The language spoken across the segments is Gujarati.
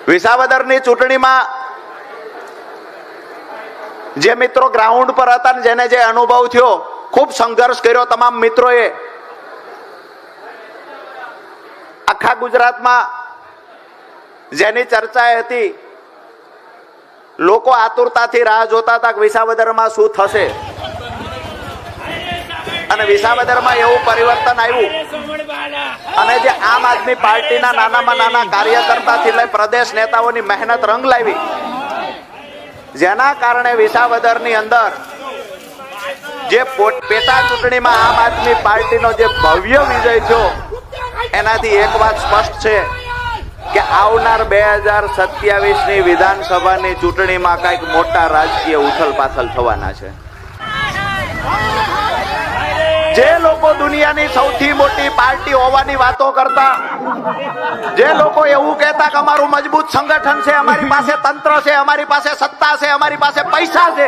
વિસાવદરની ચૂંટણીમાં જે મિત્રો ગ્રાઉન્ડ પર હતા ને જેને જે અનુભવ થયો, ખૂબ સંઘર્ષ કર્યો તમામ મિત્રોએ, આખા ગુજરાતમાં જેની ચર્ચા હતી, લોકો આતુરતાથી રાહ જોતા હતા કે વિસાવદરમાં શું થશે, અને વિસાવદરમાં એવું પરિવર્તન આવ્યું અને જે આમ આદમી પાર્ટીના નાનામાં નાના કાર્યકર્તાથી લઈ પ્રદેશ નેતાઓની મહેનત રંગ લાવી, જેના કારણે વિસાવદરની અંદર જે પેટા ચૂંટણીમાં આમ આદમી પાર્ટીનો જે ભવ્ય વિજય થયો, એનાથી એક વાત સ્પષ્ટ છે કે આવનાર 2027ની વિધાનસભાની ચૂંટણીમાં કઈક મોટા રાજકીય ઉથલપાથલ થવાના છે. જે લોકો દુનિયાની સૌથી મોટી પાર્ટી હોવાની વાતો કરતા, જે લોકો એવું કહેતા કે અમારું મજબૂત સંગઠન છે, અમારી પાસે તંત્ર છે, અમારી પાસે સત્તા છે, અમારી પાસે પૈસા છે,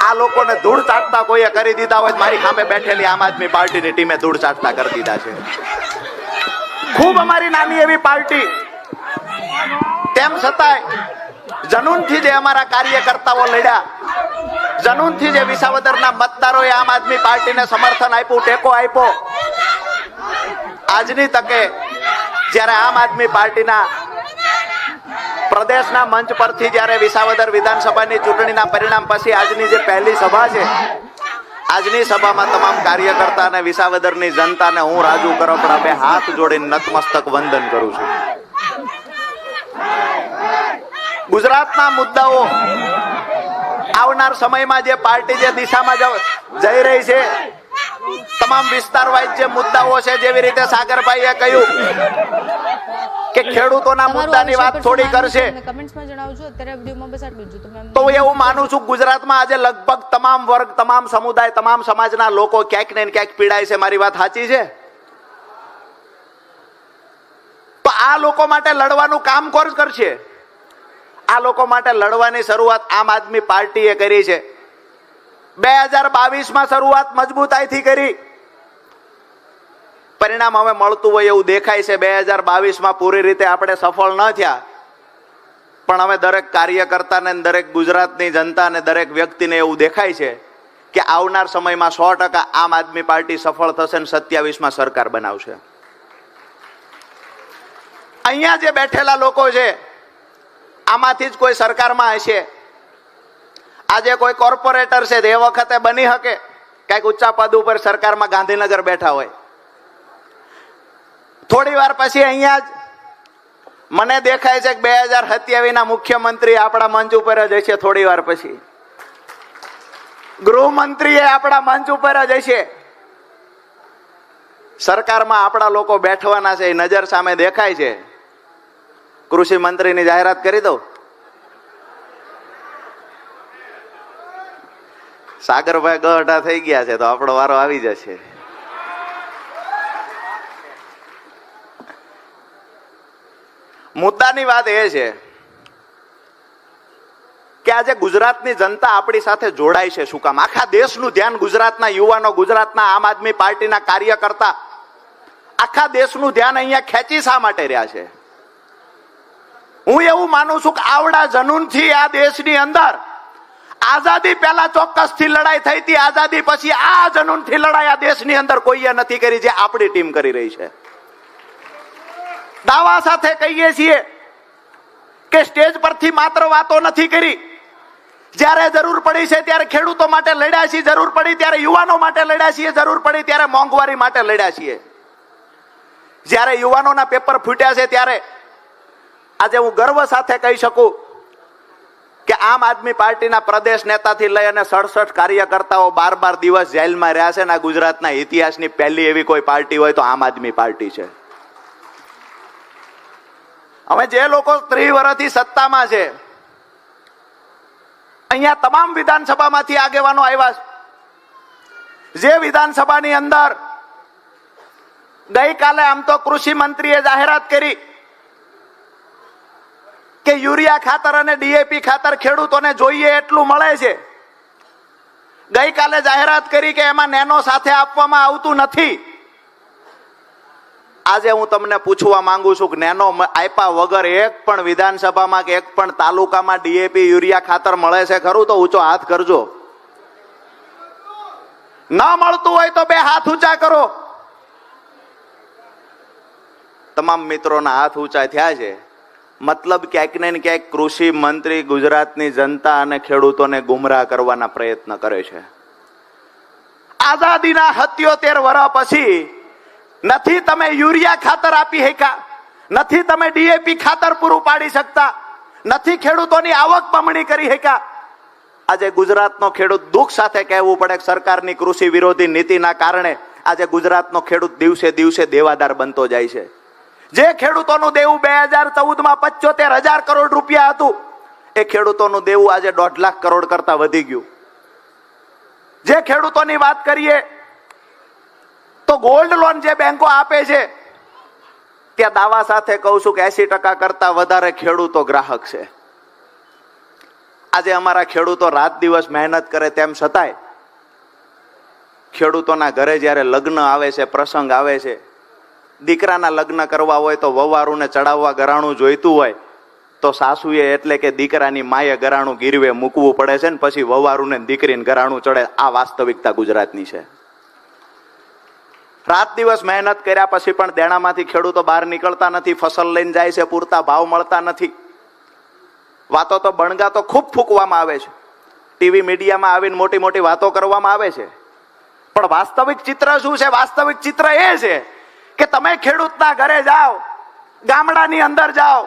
આ લોકોને ધૂળ ચાટતા કોઈએ કરી દીધા હોય, મારી સામે બેઠેલી આમ આદમી પાર્ટીની ટીમે ધૂળ ચાટતા કરી દીધા છે. ખૂબ અમારી નાની એવી પાર્ટી, તેમ છતાંય જનૂનથી જે અમારા કાર્યકર્તાઓ લડ્યા, જનૂનથી જે વિસાવદરના મતદારોએ આમ આદમી પાર્ટીને સમર્થન આપ્યું, ટેકો આપ્યો, આજની તકે જ્યારે આમ આદમી પાર્ટીના પ્રદેશના મંચ પરથી જ્યારે વિસાવદર વિધાનસભાની ચૂંટણીના પરિણામ પછી આજની જે પહેલી સભા છે, આજની સભામાં તમામ કાર્યકર્તા અને વિસાવદરની જનતાને હું રાજુ કરપડા બે હાથ જોડીને નતમસ્તક વંદન કરું છું. ગુજરાતના મુદ્દાઓ, આવનાર સમયમાં જે પાર્ટી જે દિશામાં જઈ રહી છે, તમામ વિસ્તાર વાઇઝ જે મુદ્દાઓ છે, જેવી રીતે સાગરભાઈએ કહ્યું કે ખેડૂતોના મુદ્દાની વાત થોડી કરશે, તો એવું માનું છું ગુજરાતમાં આજે લગભગ તમામ વર્ગ, તમામ સમુદાય, તમામ સમાજના લોકો ક્યાંક ને ક્યાંક પીડાય છે. મારી વાત સાચી છે? તો આ લોકો માટે લડવાનું કામ કોણ કરશે? આ લોકો માટે લડવાની શરૂઆત આમ આદમી પાર્ટીએ કરી છે. 2022માં શરૂઆત મજબૂતાઈથી કરી, પરિણામ હવે મળતું હોય એવું દેખાય છે. 2022માં પૂરી રીતે આપણે સફળ ન થયા, પણ હવે દરેક કાર્યકર્તાને, દરેક ગુજરાતની જનતાને, દરેક વ્યક્તિને એવું દેખાય છે કે આવનાર સમયમાં 100% આમ આદમી પાર્ટી સફળ થશે અને 27માં સરકાર બનાવશે. અહીંયા જે બેઠેલા લોકો છે, આમાંથી જ કોઈ સરકારમાં હશે. આજે કોઈ કોર્પોરેટર છે, તે વખતે બની શકે કઈક ઊંચા પદ ઉપર સરકારમાં ગાંધીનગર બેઠા હોય. થોડી વાર પછી અહીંયા જ મને દેખાય છે કે 2027ના મુખ્યમંત્રી આપણા મંચ ઉપર જ હશે. થોડી વાર પછી ગૃહમંત્રી આપણા મંચ ઉપર જ હશે. સરકારમાં આપણા લોકો બેઠવાના છે, એ નજર સામે દેખાય છે. કૃષિ મંત્રીની જાહેરાત કરી દઉં. સાગરભાઈ ગઢા થઈ ગયા છે, તો આપણો વારો આવી જશે. મુદ્દાની વાત એ છે કે આજે ગુજરાતની જનતા આપણી સાથે જોડાય છે. શું કામ? આખા દેશનું ધ્યાન ગુજરાતના યુવાનો, ગુજરાતના આમ આદમી પાર્ટીના કાર્યકર્તા, આખા દેશનું ધ્યાન અહીંયા ખેંચી શા માટે રહ્યા છે? હું એવું માનું છું કે આવડા જનૂનથી આ દેશની અંદર આઝાદી પહેલા ચોક્કસથી લડાઈ થઈ હતી, આઝાદી પછી આ જનૂનથી લડાઈ આ દેશની અંદર કોઈએ નથી કરી, જે આપણી ટીમ કરી રહી છે. દાવા સાથે કહીએ છીએ કે સ્ટેજ પરથી માત્ર વાતો નથી કરી, જ્યારે જરૂર પડી છે ત્યારે ખેડૂતો માટે લડ્યા છીએ, જરૂર પડી ત્યારે યુવાનો માટે લડ્યા છીએ, જરૂર પડી ત્યારે મોંઘવારી માટે લડ્યા છીએ. જ્યારે યુવાનોના પેપર ફૂટ્યા છે, ત્યારે આજે હું ગર્વ સાથે કહી શકું કે આમ આદમી પાર્ટીના પ્રદેશ નેતાથી લઈ અને 67 કાર્યકર્તાઓ 12 દિવસ જેલમાં રહ્યા છે. અને આ ગુજરાતના ઇતિહાસની પહેલી એવી કોઈ પાર્ટી હોય તો આમ આદમી પાર્ટી છે. હવે જે લોકો 30 વર્ષથી સત્તામાં છે, અહીંયા તમામ વિધાનસભામાંથી આગેવાનો આવ્યા છે. જે વિધાનસભાની અંદર ગઈકાલે આમ તો કૃષિ મંત્રીએ જાહેરાત કરી કે યુરિયા ખાતર અને ડીએપી ખાતર ખેડૂતોને જોઈએ એટલું મળે છે. ગઈકાલે જાહેરાત કરી કે એમાં નેનો સાથે આપવામાં આવતું નથી. આજે હું તમને પૂછવા માંગુ છું કે નેનો આપ્યા વગર એક પણ વિધાનસભામાં કે એક પણ તાલુકામાં ડીએપી યુરિયા ખાતર મળે છે ખરું? તો ઊંચો હાથ કરજો. ના મળતું હોય તો બે હાથ ઊંચા કરો. તમામ મિત્રોના હાથ ઊંચા થયા છે. મતલબ ક્યાંક ને ક્યાંક કૃષિ મંત્રી ગુજરાતની જનતા અને ખેડૂતોને ગુમરાહ કરવાના પ્રયત્ન કરે છે. આઝાદીના 77 વર્ષ પછી નથી તમે યુરિયા ખાતર આપી શક્યા, નથી તમે ડીએપી ખાતર પૂરું પાડી શકતા, નથી ખેડૂતોની આવક બમણી કરી શક્યા. આજે ગુજરાતનો ખેડૂત દુઃખ સાથે કહેવું પડે કે સરકારની કૃષિ વિરોધી નીતિના કારણે આજે ગુજરાતનો ખેડૂત દિવસે દિવસે દેવાદાર બનતો જાય છે. જે ખેડૂતોનું દેવું 2014માં 75,000 કરોડ રૂપિયા હતું, એ ખેડૂતોનું દેવું આજે 1.5 લાખ કરોડ કરતા વધી ગયું. જે ખેડૂતોની વાત કરીએ તો ગોલ્ડ લોન જે બેંકો આપે છે, ત્યાં દાવા સાથે કહું છું કે 80% કરતા વધારે ખેડૂતો ગ્રાહક છે. આજે અમારા ખેડૂતો રાત દિવસ મહેનત કરે તેમ છતાંય ખેડૂતોના ઘરે જ્યારે લગ્ન આવે છે, પ્રસંગ આવે છે, દીકરાના લગ્ન કરવા હોય તો વવારુને ચડાવવા ઘરાણું જોઈતું હોય તો સાસુએ એટલે કે દીકરાની માએ ઘરાણું ગીરવે મૂકવું પડે છે ને પછી વવારુને દીકરીને ઘરાણું ચડે. આ વાસ્તવિકતા ગુજરાતની છે. રાત દિવસ મહેનત કર્યા પછી પણ દેણામાંથી ખેડૂતો બહાર નીકળતા નથી. ફસલ લઈને જાય છે, પૂરતા ભાવ મળતા નથી. વાતો તો બણગા તો ખૂબ ફૂંકવામાં આવે છે, ટીવી મીડિયામાં આવીને મોટી મોટી વાતો કરવામાં આવે છે, પણ વાસ્તવિક ચિત્ર શું છે? વાસ્તવિક ચિત્ર એ છે કે તમે ખેડૂતના ઘરે જાઓ, ગામડાની અંદર જાઓ,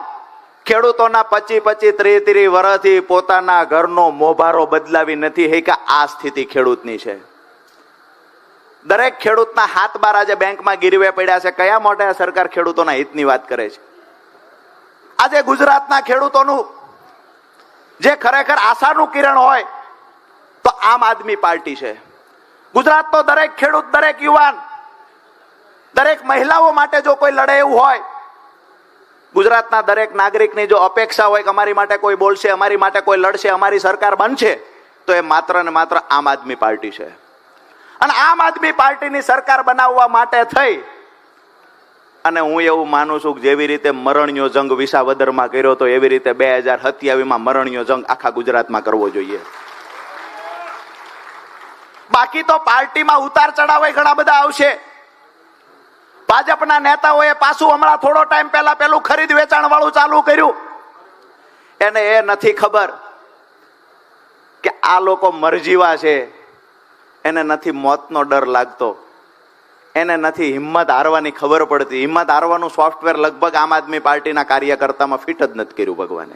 ખેડૂતોના 25-30 વર્ષથી પોતાના ઘરનો મોભારો બદલાવી નથી હે કે આ સ્થિતિ ખેડૂતની છે. દરેક ખેડૂતના હાથ બાર આજે બેંકમાં ગીરવે પડ્યા છે. કયા મોઢે સરકાર ખેડૂતોના હિતની વાત કરે છે? આજે ગુજરાતના ખેડૂતોનું જે ખરેખર આશાનું કિરણ હોય તો આમ આદમી પાર્ટી છે. ગુજરાતનો દરેક ખેડૂત, દરેક યુવાન, દરેક મહિલાઓ માટે જો કોઈ લડે એવું હોય, ગુજરાતના દરેક નાગરિકની જો અપેક્ષા હોય કે અમારી માટે કોઈ બોલશે, અમારી માટે કોઈ લડશે, અમારી સરકાર બનશે, તો એ માત્ર ને માત્ર આમ આદમી પાર્ટી છે. અને આમ આદમી પાર્ટીની સરકાર બનાવવા માટે થઈ અને હું એવું માનું છું કે જેવી રીતે મરણિયો જંગ વિસાવદરમાં કર્યો તો એવી રીતે 2027માં મરણિયો જંગ આખા ગુજરાતમાં કરવો જોઈએ. બાકી તો પાર્ટીમાં ઉતાર ચઢાવ ઘણા બધા આવશે. ભાજપના નેતાઓએ પાછું હમણાં થોડો ટાઈમ પહેલા પેલું ખરીદ વેચાણ વાળું ચાલુ કર્યું. એને એ નથી ખબર કે આ લોકો મરજીવા છે. એને નથી મોતનો ડર લાગતો, એને નથી હિંમત હારવાની ખબર પડતી. હિંમત હારવાનું સોફ્ટવેર લગભગ આમ આદમી પાર્ટીના કાર્યકર્તામાં ફિટ જ નથી કર્યું ભગવાને.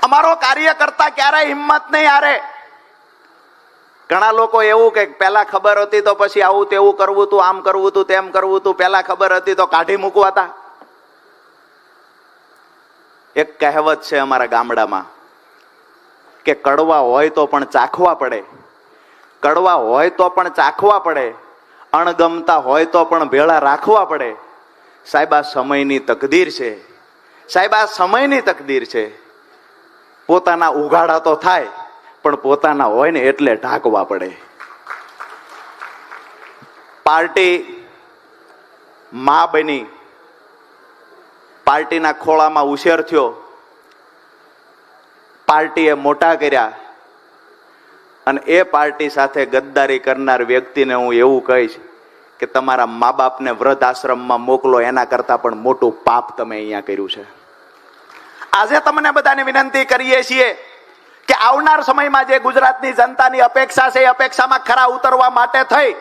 અમારો કાર્યકર્તા ક્યારેય હિંમત નહીં હારે. ઘણા લોકો એવું કે પહેલા ખબર હતી તો પછી આવું તેવું કરવું હતું, આમ કરવું હતું, તેમ કરવું હતું, પહેલા ખબર હતી તો કાઢી મૂકવાતા. એક કહેવત છે અમારા ગામડામાં કે કડવા હોય તો પણ ચાખવા પડે, કડવા હોય તો પણ ચાખવા પડે, અણગમતા હોય તો પણ ભેળા રાખવા પડે. સાહેબ આ સમયની તકદીર છે. સાહેબ આ સમયની તકદીર છે. પોતાના ઉઘાડા તો થાય પણ પોતાના હોય ને એટલે ઢાંકવા પડે. પાર્ટી માં બની, પાર્ટીના ખોળામાં ઉછેર થયો, પાર્ટીએ મોટા કર્યા અને એ પાર્ટી સાથે ગદ્દારી કરનાર વ્યક્તિને હું એવું કહીશ કે તમારા મા બાપને વૃદ્ધ આશ્રમમાં મોકલો, એના કરતા પણ મોટું પાપ તમે અહીંયા કર્યું છે. આજે તમને બધાને વિનંતી કરીએ છીએ કે આવનાર સમયમાં જે ગુજરાતની જનતાની અપેક્ષા છે, એ અપેક્ષામાં ખરા ઉતરવા માટે થઈ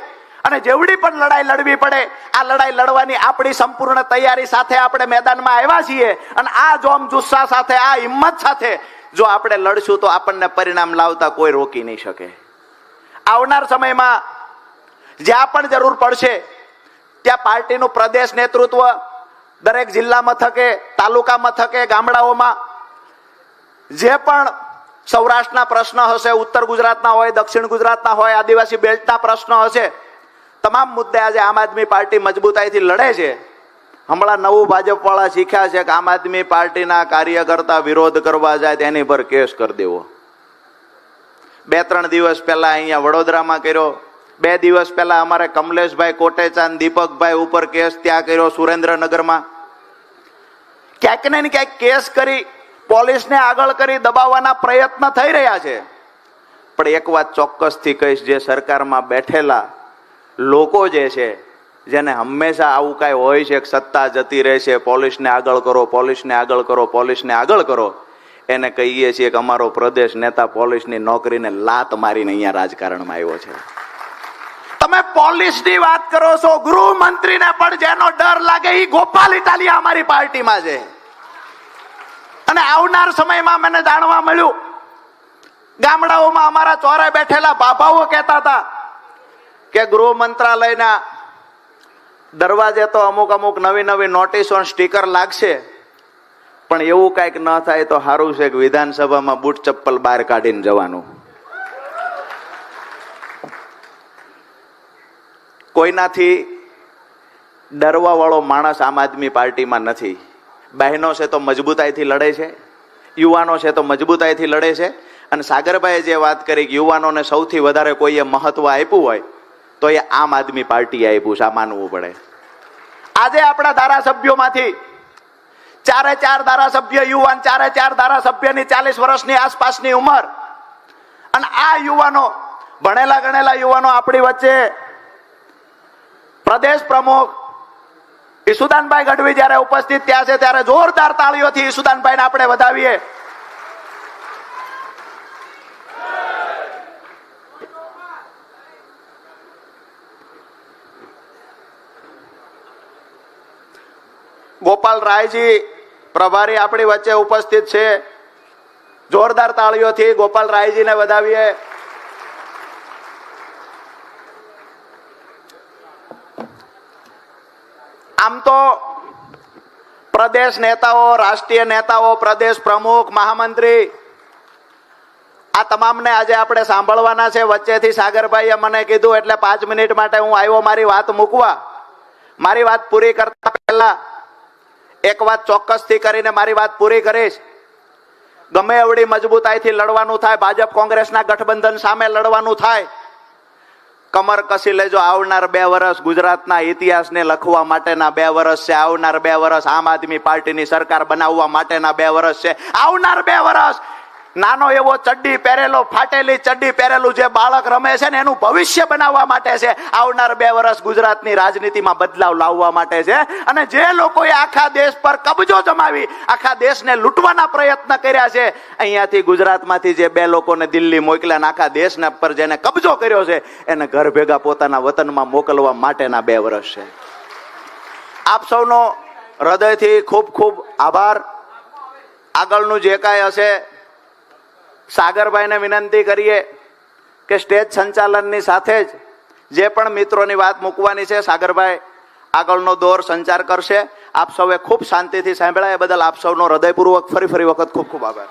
અને જેવડી પણ લડાઈ લડવી પડે, આ લડાઈ લડવાની આપણી સંપૂર્ણ તૈયારી સાથે આપણે મેદાનમાં આવ્યા છીએ. અને આ જોમ જુસ્સા સાથે, આ હિંમત સાથે જો આપણે લડશું તો આપણને પરિણામ લાવતા કોઈ રોકી નહીં શકે. આવનાર સમયમાં જ્યાં પણ જરૂર પડશે ત્યાં પાર્ટીનું પ્રદેશ નેતૃત્વ દરેક જિલ્લા મથકે, તાલુકા મથકે, ગામડાઓમાં જે પણ સૌરાષ્ટ્રના પ્રશ્ન હશે, ઉત્તર ગુજરાતના હોય, દક્ષિણ ગુજરાતના હોય, આદિવાસી બેલ્ટના પ્રશ્ન હશે, તમામ મુદ્દે આજે આમ આદમી પાર્ટી મજબૂતાઈથી લડે છે. હમણાં નવું ભાજપ વાળા શીખ્યા છે કે આમ આદમી પાર્ટીના કાર્યકર્તા વિરોધ કરવા જાય તેની પર કેસ કરી દેવો. 2-3 દિવસ પહેલા અહીંયા વડોદરામાં કર્યો, 2 દિવસ પહેલા અમારે કમલેશભાઈ કોટેચાંદ દીપકભાઈ ઉપર કેસ ત્યાં કર્યો સુરેન્દ્રનગરમાં. ક્યાંક ને ક્યાંક કેસ કરી પોલીસને આગળ કરી દબાવવાના પ્રયત્ન થઈ રહ્યા છે. પણ એક વાત ચોક્કસથી કહીશ, જે સરકારમાં બેઠેલા લોકો જે છે, જેને હંમેશા આવું કાંઈ હોય છે, સત્તા જતી રહે છે, પોલીસને આગળ કરો, પોલીસને આગળ કરો, પોલીસને આગળ કરો, એને કહીએ છીએ કે અમારો પ્રદેશ નેતા પોલીસની નોકરીને લાત મારીને અહીંયા રાજકારણમાં આવ્યો છે. તમે પોલીસની વાત કરો છો, ગૃહમંત્રીને પણ જેનો ડર લાગે એ ગોપાલ ઇટાલિયા અમારી પાર્ટીમાં છે. અને આવનાર સમયમાં મને જાણવા મળ્યું, ગામડાઓમાં અમારા ચોરે બેઠેલા બાબાઓ કહેતા હતા કે ગૃહ મંત્રાલયના દરવાજે તો અમુક નવી નોટિસો સ્ટીકર લાગશે, પણ એવું કઈક ન થાય તો સારું છે કે વિધાનસભામાં બૂટ ચપ્પલ બહાર કાઢીને જવાનું. કોઈનાથી ડરવા વાળો માણસ આમ આદમી પાર્ટીમાં નથી. બહેનો છે તો મજબૂતાઈથી લડે છે, યુવાનો છે તો મજબૂતાઈથી લડે છે. અને સાગરભાઈએ જે વાત કરી કે યુવાનોને સૌથી વધારે કોઈએ મહત્વ આપ્યું હોય તો એ આમ આદમી પાર્ટીએ આપ્યું છે, આ માનવું પડે. આજે આપણા ધારાસભ્યોમાંથી 4 ધારાસભ્ય યુવાન, 4 ધારાસભ્યની 40 વર્ષની આસપાસની ઉંમર, અને આ યુવાનો ભણેલા ગણેલા યુવાનો આપણી વચ્ચે પ્રદેશ પ્રમુખ ઈસુદાનભાઈ ગઢવી જયારે ઉપસ્થિત થયા છે ત્યારે જોરદાર તાળીઓથી ઈસુદાનભાઈને આપણે વધાવીએ. ગોપાલ રાયજી પ્રભારી આપણી વચ્ચે ઉપસ્થિત છે, જોરદાર તાળીઓથી ગોપાલ રાયજીને વધાવીએ. આમ તો પ્રદેશ નેતાઓ, રાષ્ટ્રીય નેતાઓ, પ્રદેશ પ્રમુખ, મહામંત્રી, આ તમામને આજે આપણે સાંભળવાના છે. વચ્ચેથી સાગરભાઈએ મને કીધું એટલે 5 મિનિટ માટે હું આવ્યો મારી વાત મૂકવા. મારી વાત પૂરી કરતા પહેલા એક વાત ચોક્કસથી કરીને મારી વાત પૂરી કરીશ. ગમે એવડી મજબૂતાઈથી લડવાનું થાય, ભાજપ કોંગ્રેસના ગઠબંધન સામે લડવાનું થાય, કમર કસી લેજો. આવનાર 2 વર્ષ ગુજરાતના ઇતિહાસને લખવા માટેના 2 વર્ષ છે. આવનાર 2 વર્ષ આમ આદમી પાર્ટીની સરકાર બનાવવા માટેના 2 વર્ષ છે. આવનાર 2 વર્ષ નાનો એવો ચડ્ડી પહેરેલો, ફાટેલી ચડ્ડી પહેરેલું જે બાળક રમે છે ને એનું ભવિષ્ય બનાવવા માટે છે. આવનાર 2 વર્ષ ગુજરાતની રાજનીતિમાં બદલાવ લાવવા માટે છે. અને જે લોકોએ આખા દેશ પર કબજો જમાવી આખા દેશને લૂંટવાના પ્રયત્ન કર્યા છે, અહીંયાથી ગુજરાતમાંથી જે 2 લોકોને દિલ્હી મોકલ્યા, આખા દેશના પર જેને કબજો કર્યો છે એને ઘર ભેગા પોતાના વતનમાં મોકલવા માટેના 2 વર્ષ છે. આપ સૌનો હૃદયથી ખૂબ ખૂબ આભાર. આગળનું જે કાંઈ હશે સાગરભાઈને વિનંતી કરીએ કે સ્ટેજ સંચાલનની સાથે જ જે પણ મિત્રોની વાત મૂકવાની છે સાગરભાઈ આગળનો દોર સંચાર કરશે. આપ સૌએ ખૂબ શાંતિથી સાંભળ્યા એ બદલ આપ સૌનો હૃદયપૂર્વક ફરી વખત ખૂબ ખૂબ આભાર.